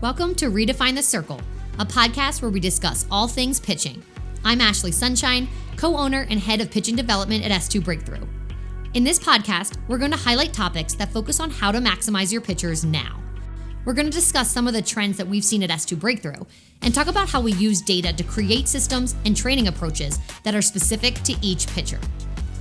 Welcome to Redefine the Circle, a podcast where we discuss all things pitching. I'm Ashley Sunshine, co-owner and head of pitching development at S2 Breakthrough. In this podcast, we're going to highlight topics that focus on how to maximize your pitchers now. We're going to discuss some of the trends that we've seen at S2 Breakthrough and talk about how we use data to create systems and training approaches that are specific to each pitcher.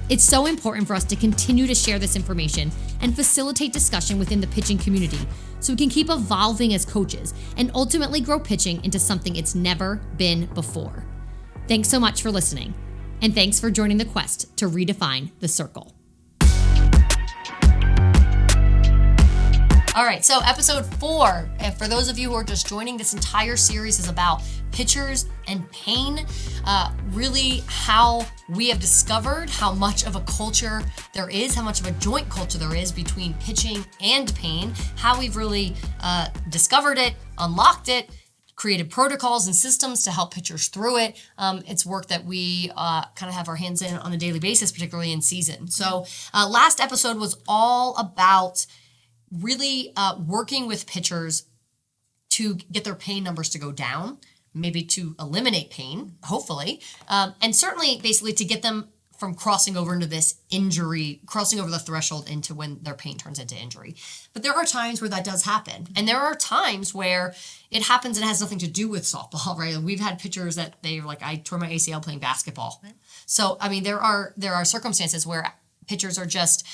It's so important for us to continue to share this information and facilitate discussion within the pitching community so we can keep evolving as coaches and ultimately grow pitching into something it's never been before. Thanks so much for listening, and thanks for joining the quest to redefine the circle. All right, so episode 4, and for those of you who are just joining, this entire series is about pitchers and pain, really how we have discovered how much of a culture there is, how much of a joint culture there is between pitching and pain, how we've really discovered it, unlocked it, created protocols and systems to help pitchers through it. It's work that we kind of have our hands in on a daily basis, particularly in season. So last episode was all about really working with pitchers to get their pain numbers to go down, maybe to eliminate pain, hopefully, and certainly basically to get them from crossing over into this injury, crossing over the threshold into when their pain turns into injury. But there are times where that does happen. And there are times where it happens and has nothing to do with softball, right? We've had pitchers that they're like, I tore my ACL playing basketball. Right. So, I mean, there are circumstances where pitchers are just,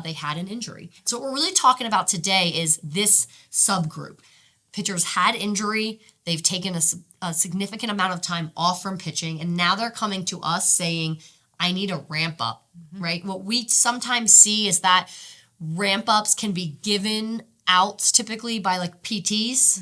they had an injury. So what we're really talking about today is this subgroup. Pitchers had injury, they've taken a significant amount of time off from pitching, and now they're coming to us saying, I need a ramp up, right? What we sometimes see is that ramp ups can be given out typically by like PTs.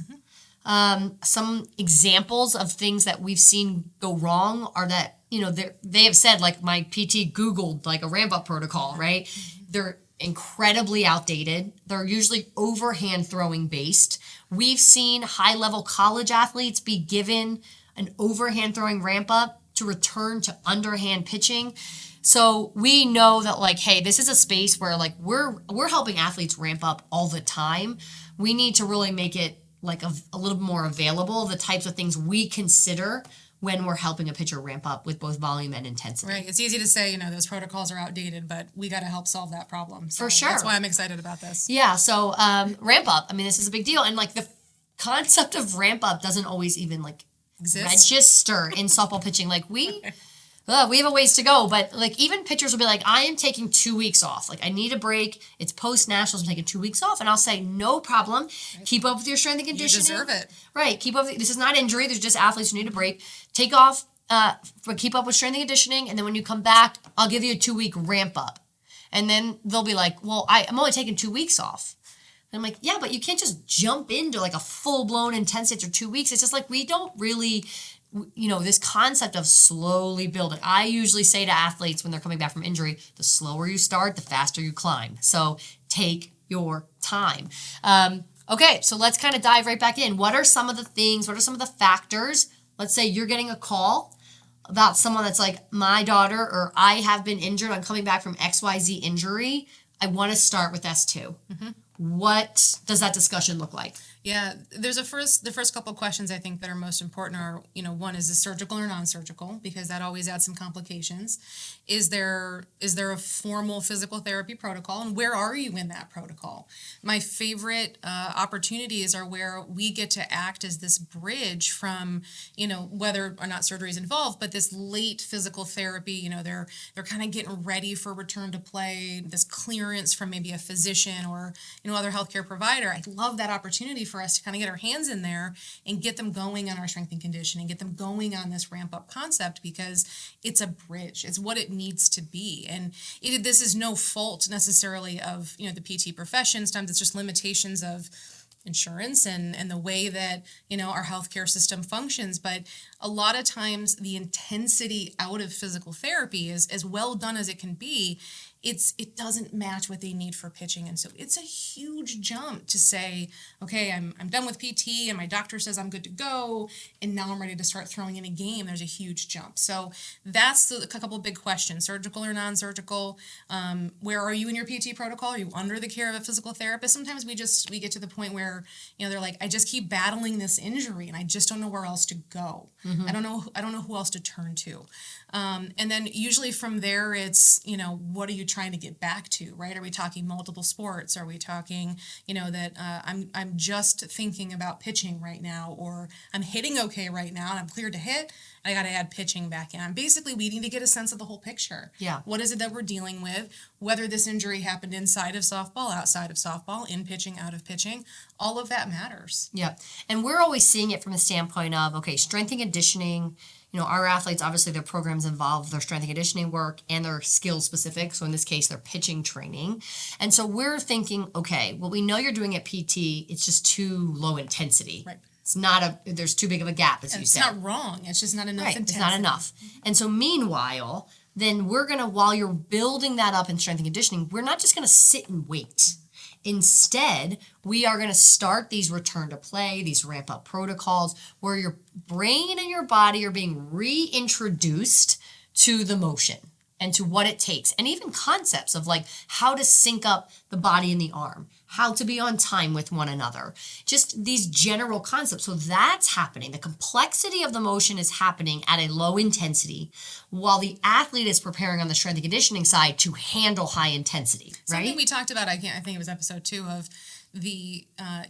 Some examples of things that we've seen go wrong are that, you know, they have said, like, my PT Googled like a ramp up protocol, right? They're incredibly outdated. They're usually overhand throwing based. We've seen high level college athletes be given an overhand throwing ramp up to return to underhand pitching. So we know that, like, hey, this is a space where like we're helping athletes ramp up all the time. We need to really make it like a little more available, the types of things we consider when we're helping a pitcher ramp up with both volume and intensity. Right. It's easy to say, you know, those protocols are outdated, but we got to help solve that problem. So for sure. That's why I'm excited about this. Yeah. So ramp up, I mean, this is a big deal. And like the concept of ramp up doesn't always even like register in softball pitching. Like we have a ways to go, but like even pitchers will be like, I am taking 2 weeks off. Like I need a break. It's post nationals. I'm taking 2 weeks off. And I'll say, no problem. Right. Keep up with your strength and conditioning. You deserve it. Right. Keep up. This is not injury. There's just athletes who need a break. Take off, but keep up with strength and conditioning. And then when you come back, I'll give you a 2-week ramp up. And then they'll be like, well, I'm only taking 2 weeks off. And I'm like, yeah, but you can't just jump into like a full-blown intensity after 2 weeks. It's just like we don't really, you know, this concept of slowly building. I usually say to athletes when they're coming back from injury, the slower you start, the faster you climb. So take your time. Okay, so let's kind of dive right back in. What are some of the things, what are some of the factors? Let's say you're getting a call about someone that's like, my daughter or I have been injured. I'm coming back from XYZ injury. I want to start with S2. What does that discussion look like? Yeah, there's the first couple of questions I think that are most important are, you know, one is surgical or non-surgical, because that always adds some complications. Is there a formal physical therapy protocol, and where are you in that protocol? My favorite opportunities are where we get to act as this bridge from, you know, whether or not surgery is involved, but this late physical therapy, you know, they're kind of getting ready for return to play, this clearance from maybe a physician or, you know, other healthcare provider. I love that opportunity for us to kind of get our hands in there and get them going on our strength and conditioning, get them going on this ramp up concept, because it's a bridge. It's what it needs to be. And this is no fault necessarily of, you know, the PT profession. Sometimes it's just limitations of insurance and the way that, you know, our healthcare system functions. But a lot of times the intensity out of physical therapy is as well done as it can be. It doesn't match what they need for pitching. And so it's a huge jump to say, okay, I'm done with PT and my doctor says I'm good to go. And now I'm ready to start throwing in a game. There's a huge jump. So that's a couple big questions, surgical or non-surgical. Where are you in your PT protocol? Are you under the care of a physical therapist? Sometimes we get to the point where, they're like, I just keep battling this injury and I just don't know where else to go. I don't know who else to turn to. And then usually from there, it's, what are you trying to get back to, right? Are we talking multiple sports? Are we talking, that I'm just thinking about pitching right now, or I'm hitting okay right now and I'm cleared to hit. I got to add pitching back in. I'm basically needing to get a sense of the whole picture. Yeah. What is it that we're dealing with? Whether this injury happened inside of softball, outside of softball, in pitching, out of pitching, all of that matters. Yeah. And we're always seeing it from the standpoint of, okay, strength and conditioning. Our athletes, obviously their programs involve their strength and conditioning work and their skill specific. So in this case, their pitching training. And so we're thinking, okay, well, we know you're doing at PT, it's just too low intensity. Right. There's too big of a gap, as you said. It's not wrong. It's just not enough intensity. It's not enough. And so meanwhile, then we're going to, while you're building that up in strength and conditioning, we're not just going to sit and wait. Instead, we are going to start these return to play, these ramp up protocols where your brain and your body are being reintroduced to the motion and to what it takes, and even concepts of like how to sync up the body and the arm, how to be on time with one another, just these general concepts. So that's happening. The complexity of the motion is happening at a low intensity while the athlete is preparing on the strength and conditioning side to handle high intensity, right? Something we talked about, I think it was episode 2 of the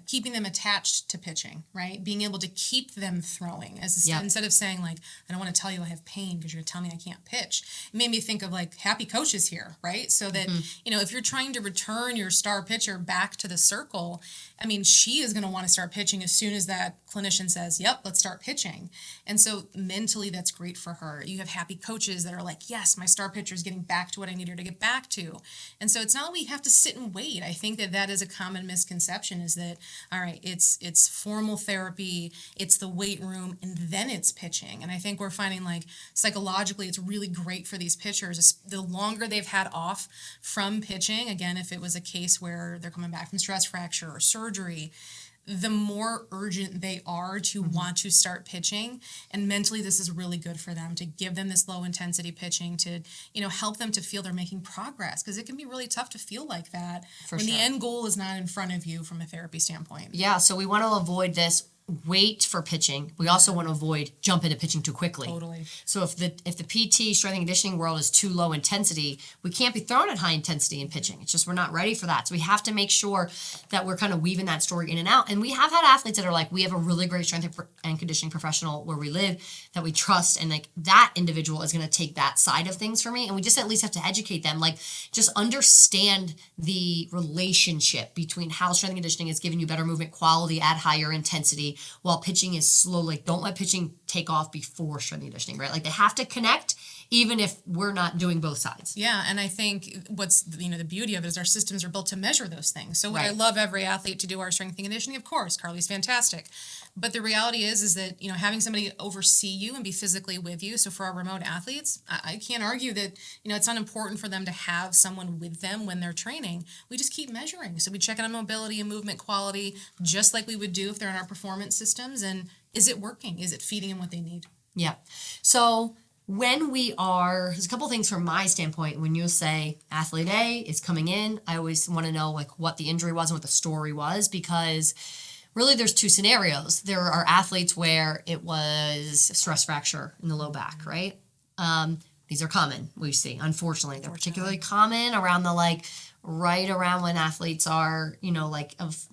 keeping them attached to pitching, right? Being able to keep them throwing instead of saying like, I don't want to tell you I have pain because you're telling me I can't pitch. It made me think of like happy coaches here, right? So that, if you're trying to return your star pitcher back to the circle, I mean, she is going to want to start pitching as soon as that clinician says, yep, let's start pitching. And so mentally that's great for her. You have happy coaches that are like, yes, my star pitcher is getting back to what I need her to get back to. And so it's not that we have to sit and wait. I think that is a common misconception, is that, all right, it's formal therapy, it's the weight room, and then it's pitching. And I think we're finding like psychologically it's really great for these pitchers. The longer they've had off from pitching, again, if it was a case where they're coming back from stress fracture or surgery, the more urgent they are to want to start pitching. And mentally, this is really good for them to give them this low intensity pitching to, help them to feel they're making progress. Because it can be really tough to feel like that when the end goal is not in front of you from a therapy standpoint. Yeah, so we want to avoid this wait for pitching. We also want to avoid jump into pitching too quickly. Totally. So if the PT strength and conditioning world is too low intensity, we can't be thrown at high intensity in pitching. It's just we're not ready for that. So we have to make sure that we're kind of weaving that story in and out. And we have had athletes that are like, we have a really great strength and conditioning professional where we live that we trust, and like that individual is going to take that side of things for me. And we just at least have to educate them, like just understand the relationship between how strength and conditioning is giving you better movement quality at higher intensity, while pitching is slow. Like, don't let pitching take off before strength and conditioning, right? Like, they have to connect even if we're not doing both sides. Yeah, and I think what's the beauty of it is our systems are built to measure those things. So I love every athlete to do our strength and conditioning, of course. Carly's fantastic. But the reality is that, having somebody oversee you and be physically with you. So for our remote athletes, I can't argue that, it's not important for them to have someone with them when they're training. We just keep measuring. So we check on mobility and movement quality, just like we would do if they're in our performance systems. And is it working? Is it feeding them what they need? Yeah. So there's a couple things from my standpoint. When you say athlete A is coming in, I always want to know like what the injury was and what the story was, because really there's two scenarios. There are athletes where it was a stress fracture in the low back, right? These are common, we see. Unfortunately, they're particularly common around right around when athletes are, of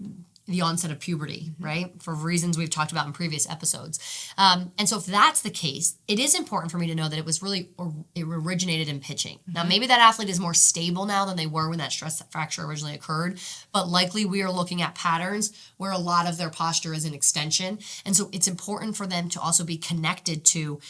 the onset of puberty, right? For reasons we've talked about in previous episodes. And so if that's the case, it is important for me to know that it originated in pitching. Now, maybe that athlete is more stable now than they were when that stress fracture originally occurred, but likely we are looking at patterns where a lot of their posture is an extension. And so it's important for them to also be connected to,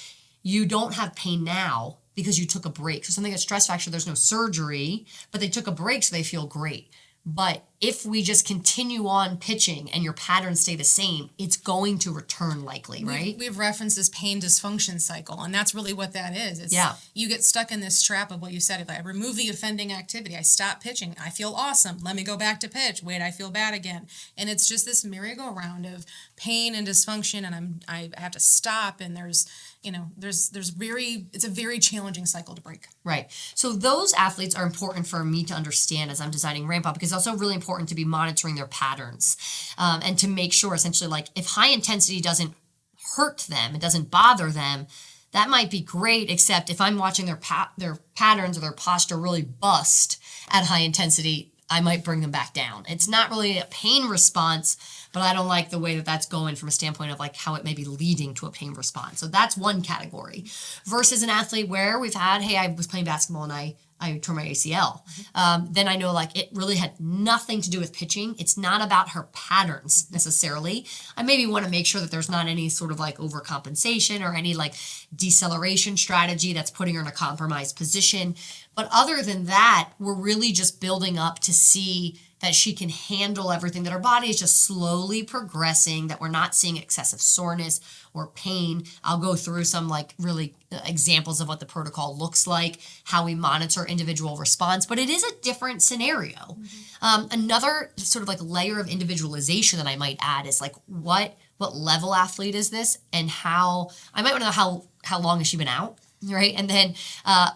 you don't have pain now because you took a break. So something like a stress fracture, there's no surgery, but they took a break so they feel great. But if we just continue on pitching and your patterns stay the same, it's going to return likely, right? We've referenced this pain dysfunction cycle, and that's really what that is. It's, Yeah. You get stuck in this trap of what you said. If I remove the offending activity, I stop pitching, I feel awesome. Let me go back to pitch. Wait, I feel bad again. And it's just this merry-go-round of pain and dysfunction, and I have to stop, and there's it's a very challenging cycle to break. Right. So those athletes are important for me to understand as I'm designing ramp up, because it's also really important to be monitoring their patterns and to make sure essentially like if high intensity doesn't hurt them, it doesn't bother them, that might be great, except if I'm watching their patterns or their posture really bust at high intensity, I might bring them back down. It's not really a pain response, but I don't like the way that that's going from a standpoint of like how it may be leading to a pain response. So that's one category versus an athlete where we've had, hey, I was playing basketball and I tore my ACL. Then I know like it really had nothing to do with pitching. It's not about her patterns necessarily. I maybe want to make sure that there's not any sort of like overcompensation or any like deceleration strategy that's putting her in a compromised position. But other than that, we're really just building up to see that she can handle everything, that her body is just slowly progressing, that we're not seeing excessive soreness or pain. I'll go through some like really examples of what the protocol looks like, how we monitor individual response, but it is a different scenario. Another sort of like layer of individualization that I might add is like what level athlete is this, and how I might want to know how long has she been out, right? And then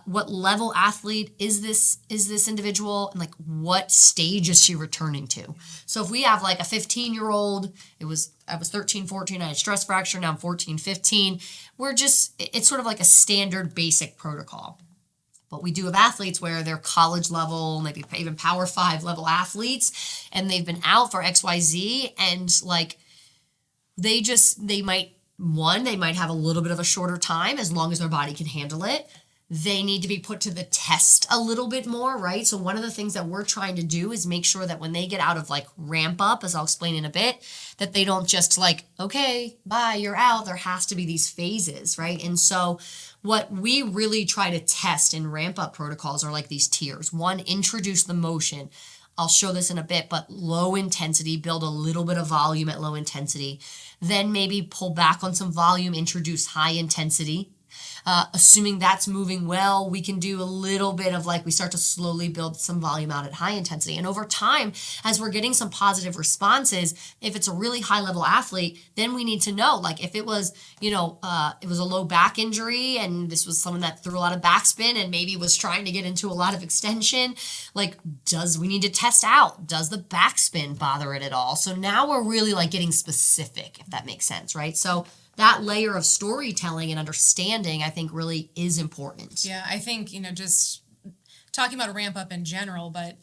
what level athlete is this individual, and like what stage is she returning to? So if we have like a 15-year-old, I was 13, 14, I had stress fracture, now I'm 14, 15, it's sort of like a standard basic protocol. But we do have athletes where they're college level, maybe even Power 5 level athletes, and they've been out for XYZ, and like they might have a little bit of a shorter time as long as their body can handle it. They need to be put to the test a little bit more, right? So one of the things that we're trying to do is make sure that when they get out of like ramp up, as I'll explain in a bit, that they don't just like, okay, bye, you're out. There has to be these phases, right? And so what we really try to test in ramp up protocols are like these tiers. One, introduce the motion. I'll show this in a bit, but low intensity, build a little bit of volume at low intensity. Then maybe pull back on some volume, introduce high intensity. Assuming that's moving well, we can do a little bit of like, we start to slowly build some volume out at high intensity. And over time, as we're getting some positive responses, if it's a really high level athlete, then we need to know, like if it was, it was a low back injury and this was someone that threw a lot of backspin and maybe was trying to get into a lot of extension, like we need to test out, does the backspin bother it at all? So now we're really like getting specific, if that makes sense, right? So that layer of storytelling and understanding, I think, really is important. Yeah, I think, just talking about a ramp up in general, but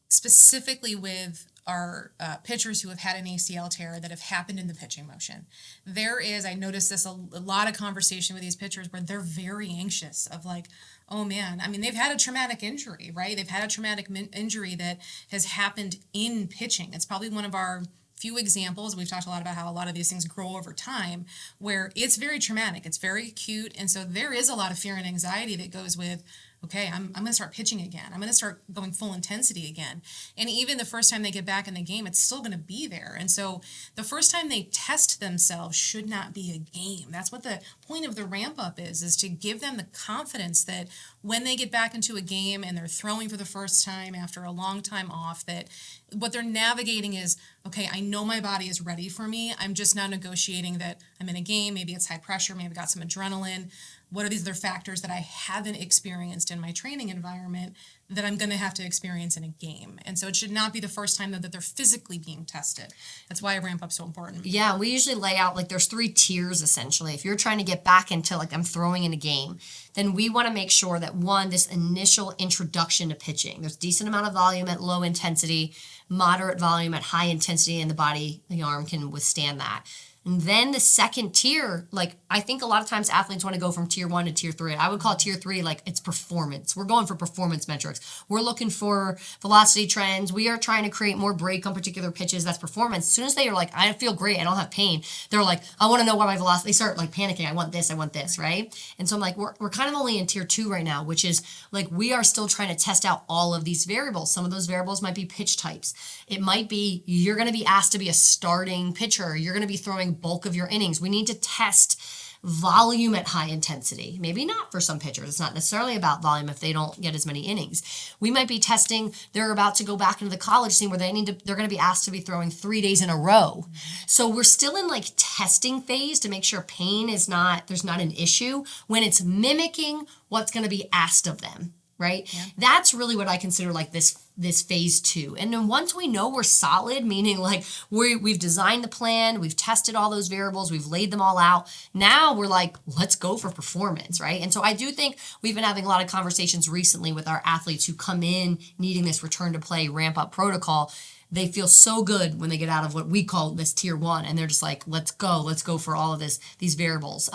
specifically with our pitchers who have had an ACL tear that have happened in the pitching motion. I noticed this a lot of conversation with these pitchers where they're very anxious of like, oh man, I mean, they've had a traumatic injury, right? They've had a traumatic injury that has happened in pitching. It's probably one of our few examples. We've talked a lot about how a lot of these things grow over time, where it's very traumatic, it's very acute, and so there is a lot of fear and anxiety that goes with, okay, I'm going to start pitching again. I'm going to start going full intensity again. And even the first time they get back in the game, it's still going to be there. And so the first time they test themselves should not be a game. That's what the point of the ramp up is to give them the confidence that when they get back into a game and they're throwing for the first time after a long time off, that what they're navigating is, okay, I know my body is ready for me. I'm just now negotiating that I'm in a game. Maybe it's high pressure. Maybe I've got some adrenaline. What are these other factors that I haven't experienced in my training environment that I'm going to have to experience in a game? And so it should not be the first time that they're physically being tested. That's why a ramp up's so important. Yeah, we usually lay out like there's 3 tiers essentially. If you're trying to get back into like I'm throwing in a game, then we want to make sure that one, this initial introduction to pitching, there's decent amount of volume at low intensity, moderate volume at high intensity, and the arm can withstand that. And then the second tier, like I think a lot of times athletes want to go from tier 1 to tier 3. I would call tier 3 like it's performance. We're going for performance metrics. We're looking for velocity trends. We are trying to create more break on particular pitches. That's performance. As soon as they are like, I feel great, I don't have pain, they're like, I want to know why my velocity, they start like panicking. I want this, right? And so I'm like, we're kind of only in tier 2 right now, which is like we are still trying to test out all of these variables. Some of those variables might be pitch types. It might be you're going to be asked to be a starting pitcher. You're going to be throwing bulk of your innings. We need to test volume at high intensity. Maybe not for some pitchers. It's not necessarily about volume if they don't get as many innings. We might be testing, they're about to go back into the college scene where they're going to be asked to be throwing 3 days in a row. So we're still in like testing phase to make sure pain is there's not an issue when it's mimicking what's going to be asked of them. Right? Yeah. That's really what I consider like this phase 2. And then once we know we're solid, meaning like we've designed the plan, we've tested all those variables, we've laid them all out. Now we're like, let's go for performance, right? And so I do think we've been having a lot of conversations recently with our athletes who come in needing this return to play ramp up protocol. They feel so good when they get out of what we call this tier 1 and they're just like, let's go for all of these variables.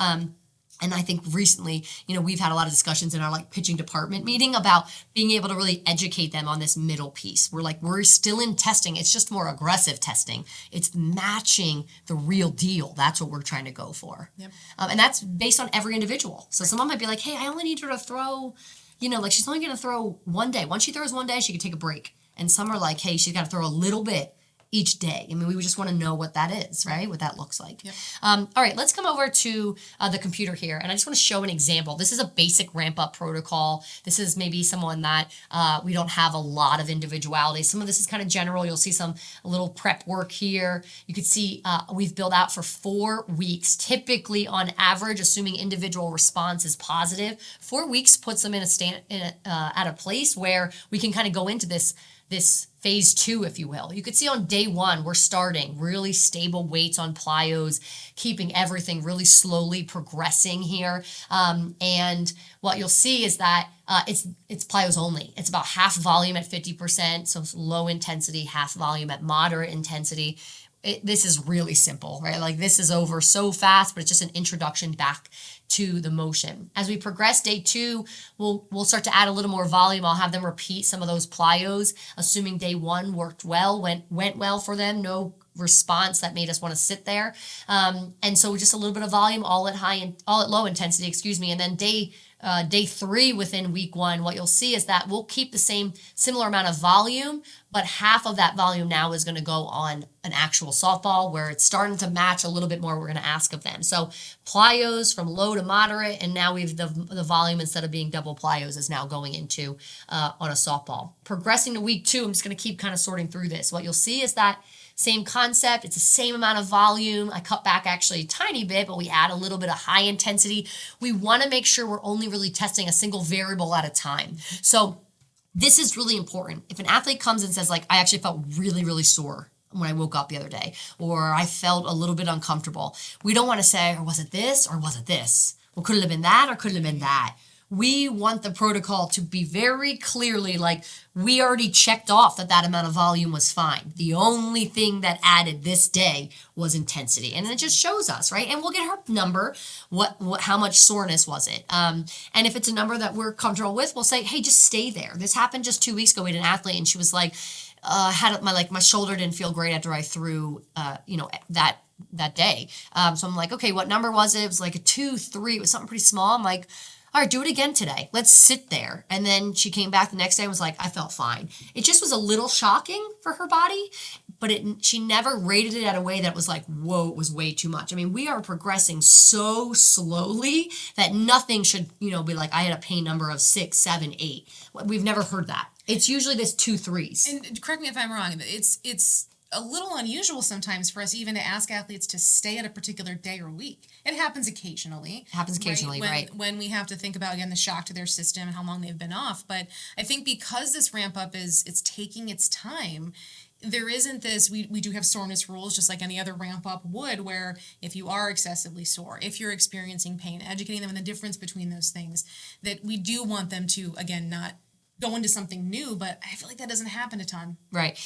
And I think recently, we've had a lot of discussions in our like pitching department meeting about being able to really educate them on this middle piece. We're still in testing. It's just more aggressive testing. It's matching the real deal. That's what we're trying to go for. Yep. And that's based on every individual. So someone might be like, hey, I only need her to throw, like she's only going to throw one day. Once she throws one day, she can take a break. And some are like, hey, she's got to throw a little bit each day. I mean, we just want to know what that is, right? What that looks like. Yep. All right, let's come over to the computer here. And I just want to show an example. This is a basic ramp up protocol. This is maybe someone that we don't have a lot of individuality. Some of this is kind of general. You'll see a little prep work here. You can see we've built out for 4 weeks, typically on average, assuming individual response is positive. 4 weeks puts them at a place where we can kind of go into this phase 2, if you will. You could see on day 1, we're starting really stable weights on plyos, keeping everything really slowly progressing here. And what you'll see is that it's plyos only. It's about half volume at 50%, so it's low intensity, half volume at moderate intensity. This is really simple, right? Like this is over so fast, but it's just an introduction back to the motion. As we progress day 2, we'll start to add a little more volume. I'll have them repeat some of those plyos, assuming day 1 worked well, went well for them, no response that made us want to sit there. And so just a little bit of volume, all at low intensity, and then day 3 within week 1, what you'll see is that we'll keep the similar amount of volume, but half of that volume now is going to go on an actual softball where it's starting to match a little bit more we're going to ask of them. So plyos from low to moderate, and now we've the volume instead of being double plyos is now going into on a softball. Progressing to week 2, I'm just going to keep kind of sorting through this. What you'll see is that same concept. It's the same amount of volume. I cut back actually a tiny bit, but we add a little bit of high intensity. We want to make sure we're only really testing a single variable at a time. So this is really important. If an athlete comes and says like, I actually felt really, really sore when I woke up the other day, or I felt a little bit uncomfortable, we don't want to say, or was it this, or was it this? Well, could it have been that, or could it have been that? We want the protocol to be very clearly like, we already checked off that amount of volume was fine. The only thing that added this day was intensity. And it just shows us, right? And we'll get her number, how much soreness was it? And if it's a number that we're comfortable with, we'll say, hey, just stay there. This happened just 2 weeks ago. We had an athlete and she was like, my shoulder didn't feel great after I threw, that day. So I'm like, okay, what number was it? It was like a 2, 3. It was something pretty small. I'm like, all right, do it again today. Let's sit there. And then she came back the next day and was like, I felt fine. It just was a little shocking for her body, but she never rated it at a way that was like, whoa, it was way too much. I mean, we are progressing so slowly that nothing should, be like, I had a pain number of 6, 7, 8. We've never heard that. It's usually this 2, 3s. And correct me if I'm wrong, it's a little unusual sometimes for us even to ask athletes to stay at a particular day or week. It happens occasionally. Right? When we have to think about, again, the shock to their system and how long they've been off. But I think because this ramp up it's taking its time, there isn't this, we do have soreness rules just like any other ramp up would, where if you are excessively sore, if you're experiencing pain, educating them on the difference between those things, that we do want them to, again, not go into something new, but I feel like that doesn't happen a ton. Right.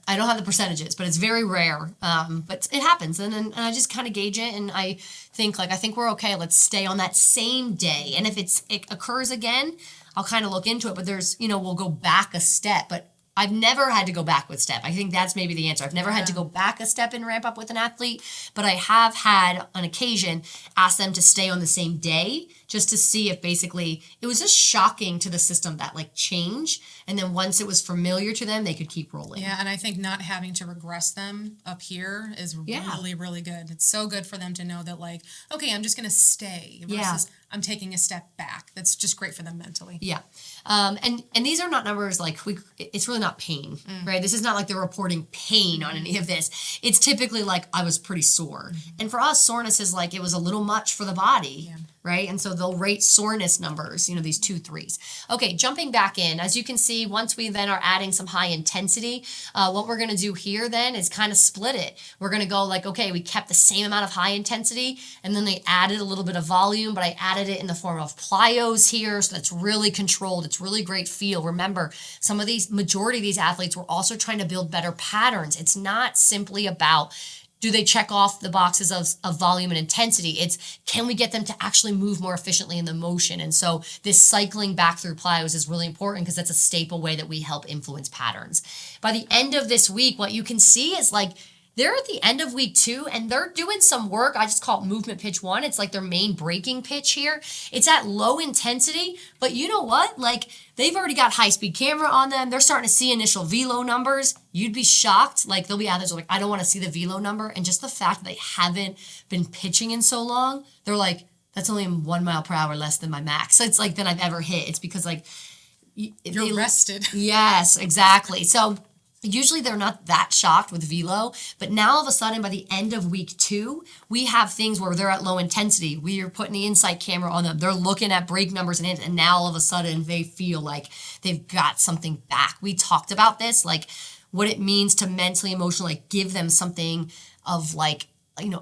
I don't have the percentages, but it's very rare. But it happens. And I just kind of gauge it. And I think we're okay. Let's stay on that same day. And if it occurs again, I'll kind of look into it. But there's, we'll go back a step. But I've never had to go back with step. I think that's maybe the answer. I've never had to go back a step and ramp up with an athlete, but I have had on occasion ask them to stay on the same day just to see if basically it was just shocking to the system that like change. And then once it was familiar to them, they could keep rolling. Yeah, and I think not having to regress them up here is really, really good. It's so good for them to know that like, okay, I'm just going to stay versus I'm taking a step back. That's just great for them mentally. Yeah. And these are not numbers like it's really not pain, right? This is not like they're reporting pain on any of this. It's typically like I was pretty sore. And for us, soreness is like it was a little much for the body. Right? And so they'll rate soreness numbers, these 2 3s. Okay, jumping back in, as you can see, once we then are adding some high intensity, what we're going to do here then is kind of split it. We're going to go like, okay, we kept the same amount of high intensity, and then they added a little bit of volume, but I added it in the form of plyos here, so that's really controlled. It's really great feel. Remember, majority of these athletes were also trying to build better patterns. It's not simply about do they check off the boxes of volume and intensity? It's can we get them to actually move more efficiently in the motion? And so this cycling back through plyos is really important because that's a staple way that we help influence patterns. By the end of this week, what you can see is like they're at the end of week 2 and they're doing some work. I just call it movement pitch 1. It's like their main breaking pitch here. It's at low intensity, but you know what? Like they've already got high speed camera on them. They're starting to see initial velo numbers. You'd be shocked. Like there'll be athletes who are like, I don't want to see the velo number. And just the fact that they haven't been pitching in so long, they're like, that's only 1 mile per hour less than my max. So it's like than I've ever hit. It's because like you're rested. Yes, exactly. So usually they're not that shocked with velo, but now all of a sudden by the end of week 2, we have things where they're at low intensity. We are putting the insight camera on them. They're looking at break numbers and now all of a sudden they feel like they've got something back. We talked about this, like what it means to mentally, emotionally like, give them something of like,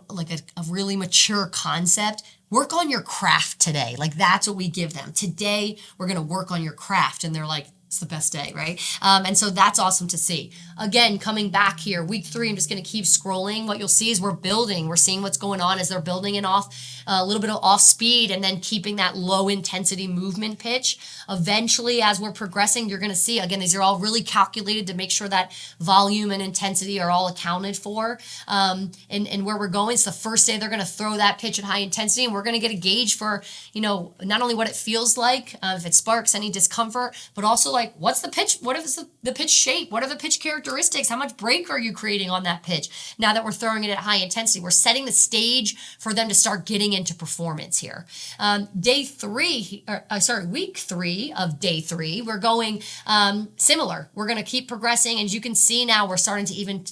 like a really mature concept. Work on your craft today. Like that's what we give them. Today, we're going to work on your craft. And they're like, it's the best day, right? And so that's awesome to see. Again, coming back here, week 3, I'm just going to keep scrolling. What you'll see is we're building. We're seeing what's going on as they're building it off a little bit of off speed and then keeping that low intensity movement pitch. Eventually, as we're progressing, you're going to see, again, these are all really calculated to make sure that volume and intensity are all accounted for. And where we're going, it's the first day they're going to throw that pitch at high intensity, and we're going to get a gauge for, not only what it feels like, if it sparks any discomfort, but also like, what's the pitch? What is the pitch shape? What are the pitch characteristics? How much break are you creating on that pitch? Now that we're throwing it at high intensity, we're setting the stage for them to start getting into performance here. Week 3 of day 3, we're going similar. We're going to keep progressing. And you can see now we're starting to even,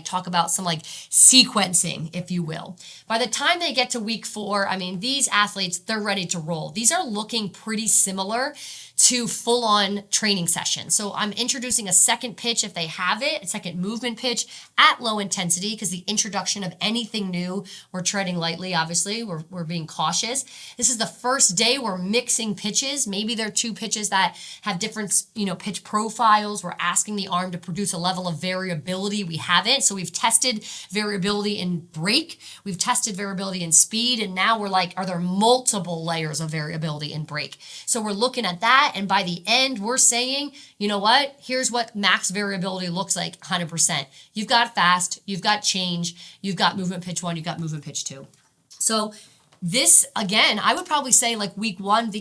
talk about some like sequencing, if you will. By the time they get to week 4, these athletes, they're ready to roll. These are looking pretty similar to full-on training sessions. So I'm introducing a second pitch if they have it, a second movement pitch at low intensity because the introduction of anything new, we're treading lightly, obviously. We're being cautious. This is the first day we're mixing pitches. Maybe there are 2 pitches that have different, pitch profiles. We're asking the arm to produce a level of variability. We haven't. So we've tested variability in break. We've tested variability in speed. And now we're like, are there multiple layers of variability in break? So we're looking at that. And by the end, we're saying, you know what? Here's what max variability looks like 100%. You've got fast, you've got change, you've got movement pitch 1, you've got movement pitch 2. So this, again, I would probably say like week 1,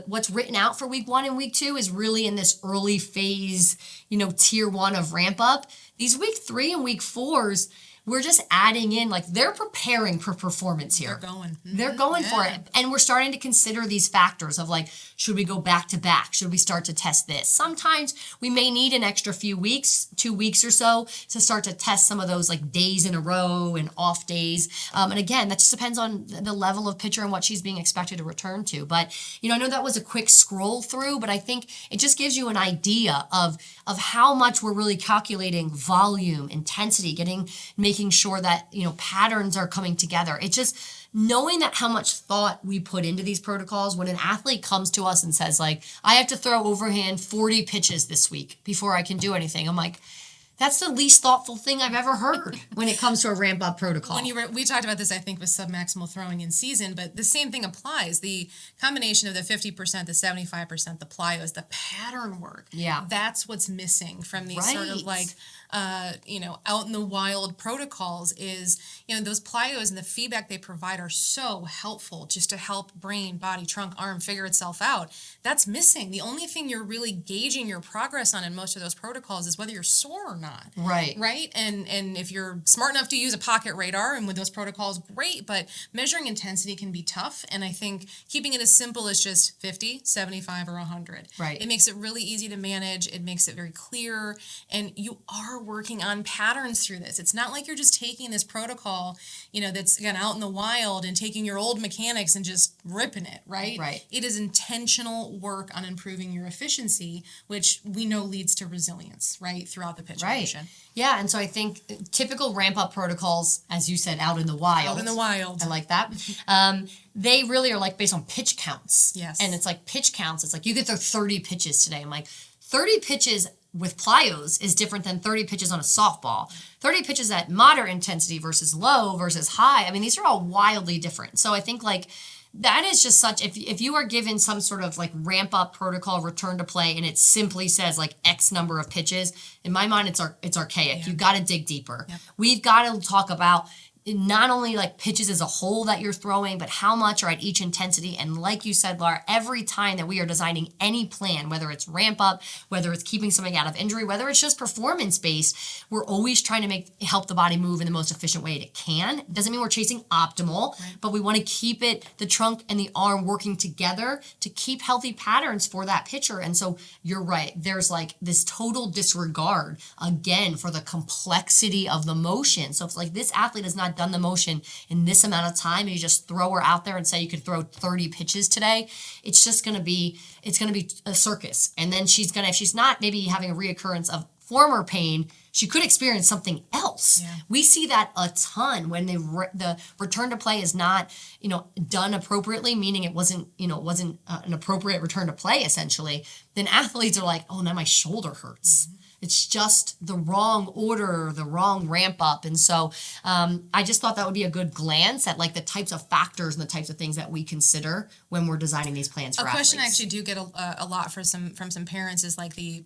what's written out for week 1 and week 2 is really in this early phase, tier 1 of ramp up. These week 3 and week 4s, we're just adding in, like they're preparing for performance here. They're going. Mm-hmm. They're going for it. And we're starting to consider these factors of like, should we go back to back? Should we start to test this? Sometimes we may need an extra few weeks, 2 weeks or so, to start to test some of those like days in a row and off days. And again, that just depends on the level of pitcher and what she's being expected to return to. But, I know that was a quick scroll through, but I think it just gives you an idea of how much we're really calculating volume, intensity, making making sure that, patterns are coming together. It's just knowing that how much thought we put into these protocols. When an athlete comes to us and says, like, I have to throw overhand 40 pitches this week before I can do anything, I'm like, that's the least thoughtful thing I've ever heard when it comes to a ramp up protocol. We talked about this, I think, with submaximal throwing in season, but the same thing applies. The combination of the 50%, the 75%, the plyos, the pattern work. Yeah. That's what's missing from these sort of like, out in the wild protocols is, those plyos and the feedback they provide are so helpful just to help brain, body, trunk, arm figure itself out. That's missing. The only thing you're really gauging your progress on in most of those protocols is whether you're sore or not. Right. Right. And if you're smart enough to use a pocket radar and with those protocols, great. But measuring intensity can be tough. And I think keeping it as simple as just 50, 75, or 100. Right. It makes it really easy to manage. It makes it very clear. And you are working on patterns through this. It's not like you're just taking this protocol, that's again out in the wild and taking your old mechanics and just ripping it. Right. Right. It is intentional work on improving your efficiency, which we know leads to resilience, right, throughout the pitch. Right. Yeah, and so I think typical ramp up protocols, as you said, out in the wild. Out in the wild. I like that. They really are like based on pitch counts. Yes. And it's like pitch counts. It's like you could throw 30 pitches today. I'm like, 30 pitches with plyos is different than 30 pitches on a softball. 30 pitches at moderate intensity versus low versus high. I mean, these are all wildly different. So I think like that is just such, if you are given some sort of like ramp up protocol, return to play, and it simply says like X number of pitches, in my mind, it's archaic. You got to dig deeper. Yep. We've got to talk about not only like pitches as a whole that you're throwing, but how much are at each intensity. And like you said, Laura, every time that we are designing any plan, whether it's ramp up, whether it's keeping something out of injury, whether it's just performance based, we're always trying to help the body move in the most efficient way it can. Doesn't mean we're chasing optimal, right, but we want to keep the trunk and the arm working together to keep healthy patterns for that pitcher. And so you're right. There's like this total disregard again for the complexity of the motion. So if like this athlete has not done the motion in this amount of time and you just throw her out there and say you could throw 30 pitches today, it's going to be a circus. And then if she's not maybe having a reoccurrence of former pain, she could experience something else. Yeah. We see that a ton when the return to play is not, done appropriately, meaning it wasn't an appropriate return to play essentially. Then athletes are like, oh, now my shoulder hurts. Mm-hmm. It's just the wrong order, the wrong ramp up. And so I just thought that would be a good glance at like the types of factors and the types of things that we consider when we're designing these plans for athletes. A question I actually do get a lot from some parents is like the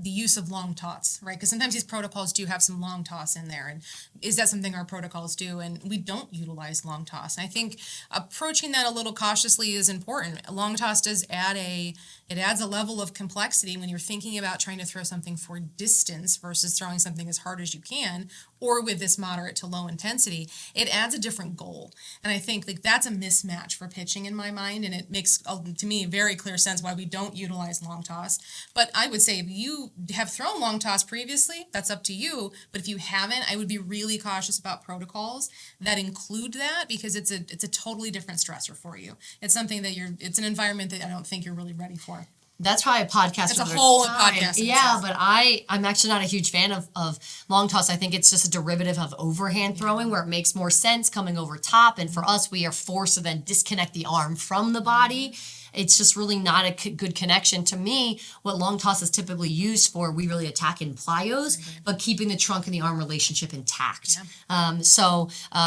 use of long toss, right? Because sometimes these protocols do have some long toss in there. And is that something our protocols do? And we don't utilize long toss. And I think approaching that a little cautiously is important. Long toss does adds a level of complexity when you're thinking about trying to throw something for distance versus throwing something as hard as you can, or with this moderate to low intensity. It adds a different goal. And I think like that's a mismatch for pitching in my mind, and it makes, to me, very clear sense why we don't utilize long toss. But I would say if you have thrown long toss previously, that's up to you. But if you haven't, I would be really cautious about protocols that include that, because it's a totally different stressor for you. It's something that it's an environment that I don't think you're really ready for. That's probably a podcast. It's a whole podcast. Yeah, but I'm actually not a huge fan of long toss. I think it's just a derivative of overhand throwing where it makes more sense coming over top. And for us, we are forced to then disconnect the arm from the body. It's just really not a good connection. To me, what long toss is typically used for, we really attack in plyos, but keeping the trunk and the arm relationship intact. Yeah.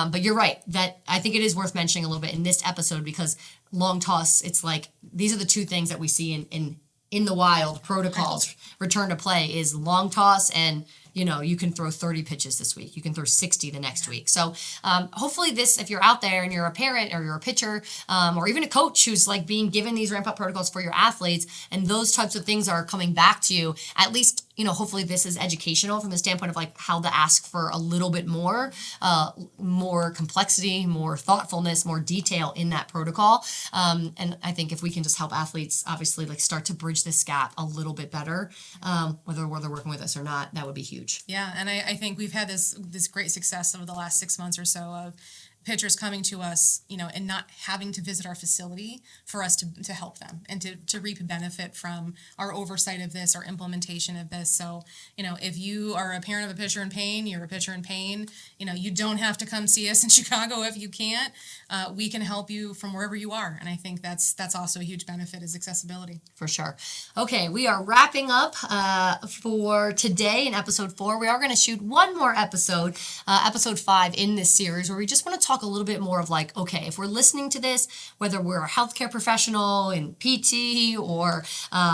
But you're right. That I think it is worth mentioning a little bit in this episode, because long toss, it's like, these are the two things that we see in the wild protocols. Return to play is long toss, and you can throw 30 pitches this week. You can throw 60 the next week. So hopefully this, if you're out there and you're a parent or you're a pitcher or even a coach who's like being given these ramp up protocols for your athletes, and those types of things are coming back to you, at least, hopefully this is educational from the standpoint of like how to ask for a little bit more complexity, more thoughtfulness, more detail in that protocol. And I think if we can just help athletes obviously like start to bridge this gap a little bit better, whether they're working with us or not, that would be huge. Yeah, and I think we've had this great success over the last 6 months or so of pitchers coming to us, and not having to visit our facility for us to help them and to reap benefit from our oversight of this, our implementation of this. So, if you are a parent of a pitcher in pain, you're a pitcher in pain, you don't have to come see us in Chicago if you can't. We can help you from wherever you are. And I think that's also a huge benefit is accessibility. For sure. Okay, we are wrapping up for today in episode 4. We are going to shoot one more episode, episode 5 in this series, where we just want to talk a little bit more of like, okay, if we're listening to this, whether we're a healthcare professional in PT or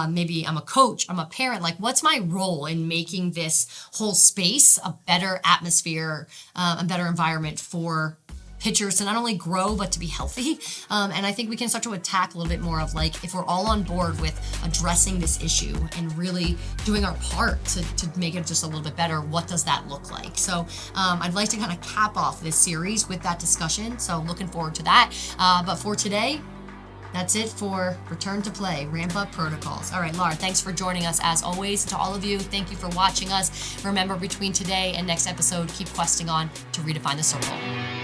maybe I'm a coach, I'm a parent, like what's my role in making this whole space a better atmosphere, a better environment for pitchers to not only grow but to be healthy. And I think we can start to attack a little bit more of like if we're all on board with addressing this issue and really doing our part to make it just a little bit better, what does that look like? So I'd like to kind of cap off this series with that discussion. So looking forward to that. But for today, that's it for Return to Play, Ramp Up Protocols. All right, Laura, thanks for joining us as always. To all of you, thank you for watching us. Remember, between today and next episode, keep questing on to redefine the circle.